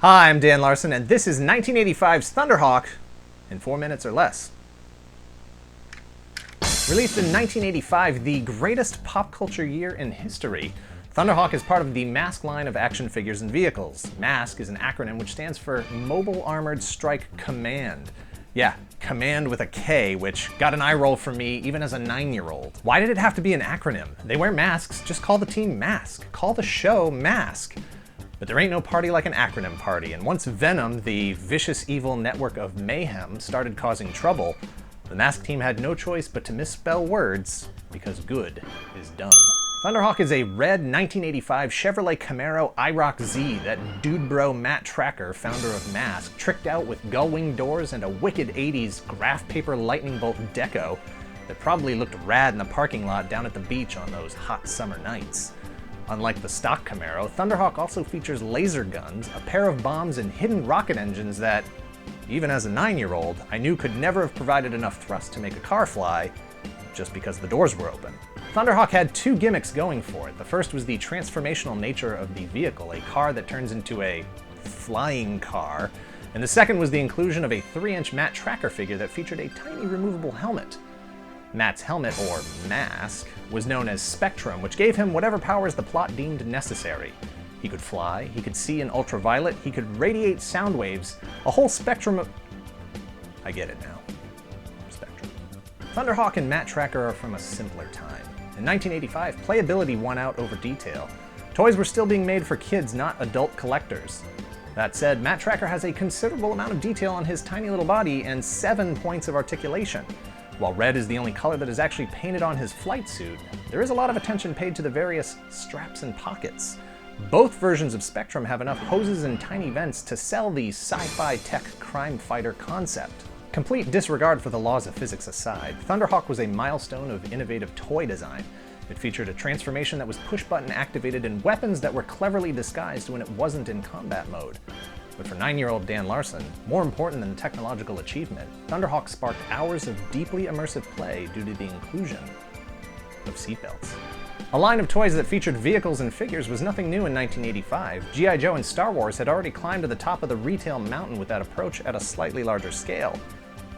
Hi, I'm Dan Larson, and this is 1985's Thunderhawk in 4 minutes or less. Released in 1985, the greatest pop culture year in history, Thunderhawk is part of the M.A.S.K line of action figures and vehicles. M.A.S.K is an acronym which stands for Mobile Armored Strike Command. Yeah, command with a K, which got an eye roll from me even as a 9-year-old. Why did it have to be an acronym? They wear masks, just call the team M.A.S.K. Call the show M.A.S.K. But there ain't no party like an acronym party, and once Venom, the vicious evil network of mayhem, started causing trouble, the M.A.S.K team had no choice but to misspell words, because good is dumb. Thunderhawk is a red 1985 Chevrolet Camaro IROC Z that dude bro Matt Trakker, founder of M.A.S.K, tricked out with gull-wing doors and a wicked 80s graph paper lightning bolt deco that probably looked rad in the parking lot down at the beach on those hot summer nights. Unlike the stock Camaro, Thunderhawk also features laser guns, a pair of bombs, and hidden rocket engines that, even as a 9-year-old, I knew could never have provided enough thrust to make a car fly, just because the doors were open. Thunderhawk had two gimmicks going for it. The first was the transformational nature of the vehicle, a car that turns into a flying car, and the second was the inclusion of a 3-inch Matt Trakker figure that featured a tiny removable helmet. Matt's helmet, or M.A.S.K, was known as Spectrum, which gave him whatever powers the plot deemed necessary. He could fly, he could see in ultraviolet, he could radiate sound waves, a whole spectrum of... I get it now. Spectrum. Thunderhawk and Matt Trakker are from a simpler time. In 1985, playability won out over detail. Toys were still being made for kids, not adult collectors. That said, Matt Trakker has a considerable amount of detail on his tiny little body and 7 points of articulation. While red is the only color that is actually painted on his flight suit, there is a lot of attention paid to the various straps and pockets. Both versions of Spectrum have enough hoses and tiny vents to sell the sci-fi tech crime fighter concept. Complete disregard for the laws of physics aside, Thunderhawk was a milestone of innovative toy design. It featured a transformation that was push-button activated and weapons that were cleverly disguised when it wasn't in combat mode. But for 9-year-old Dan Larson, more important than the technological achievement, Thunderhawk sparked hours of deeply immersive play due to the inclusion of seatbelts. A line of toys that featured vehicles and figures was nothing new in 1985. G.I. Joe and Star Wars had already climbed to the top of the retail mountain with that approach at a slightly larger scale.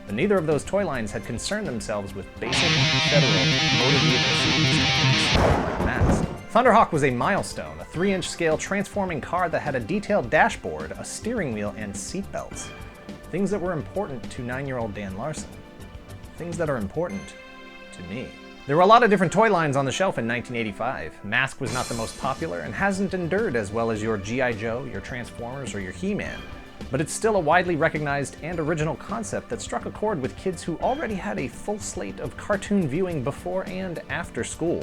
But neither of those toy lines had concerned themselves with basic federal motor vehicle safety like M.A.S.K. Thunderhawk was a milestone, a 3-inch scale transforming car that had a detailed dashboard, a steering wheel, and seatbelts. Things that were important to 9-year-old Dan Larson. Things that are important to me. There were a lot of different toy lines on the shelf in 1985. M.A.S.K was not the most popular and hasn't endured as well as your G.I. Joe, your Transformers, or your He-Man. But it's still a widely recognized and original concept that struck a chord with kids who already had a full slate of cartoon viewing before and after school.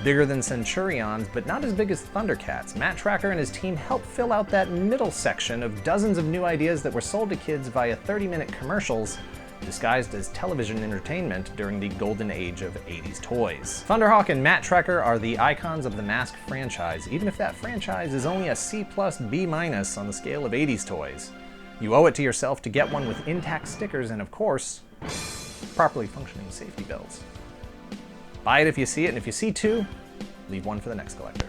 Bigger than Centurions, but not as big as Thundercats, Matt Trakker and his team helped fill out that middle section of dozens of new ideas that were sold to kids via 30-minute commercials, disguised as television entertainment during the golden age of 80s toys. Thunderhawk and Matt Trakker are the icons of the M.A.S.K franchise, even if that franchise is only a C+, B- on the scale of 80s toys. You owe it to yourself to get one with intact stickers and, of course, properly functioning safety belts. Buy it if you see it, and if you see 2, leave 1 for the next collector.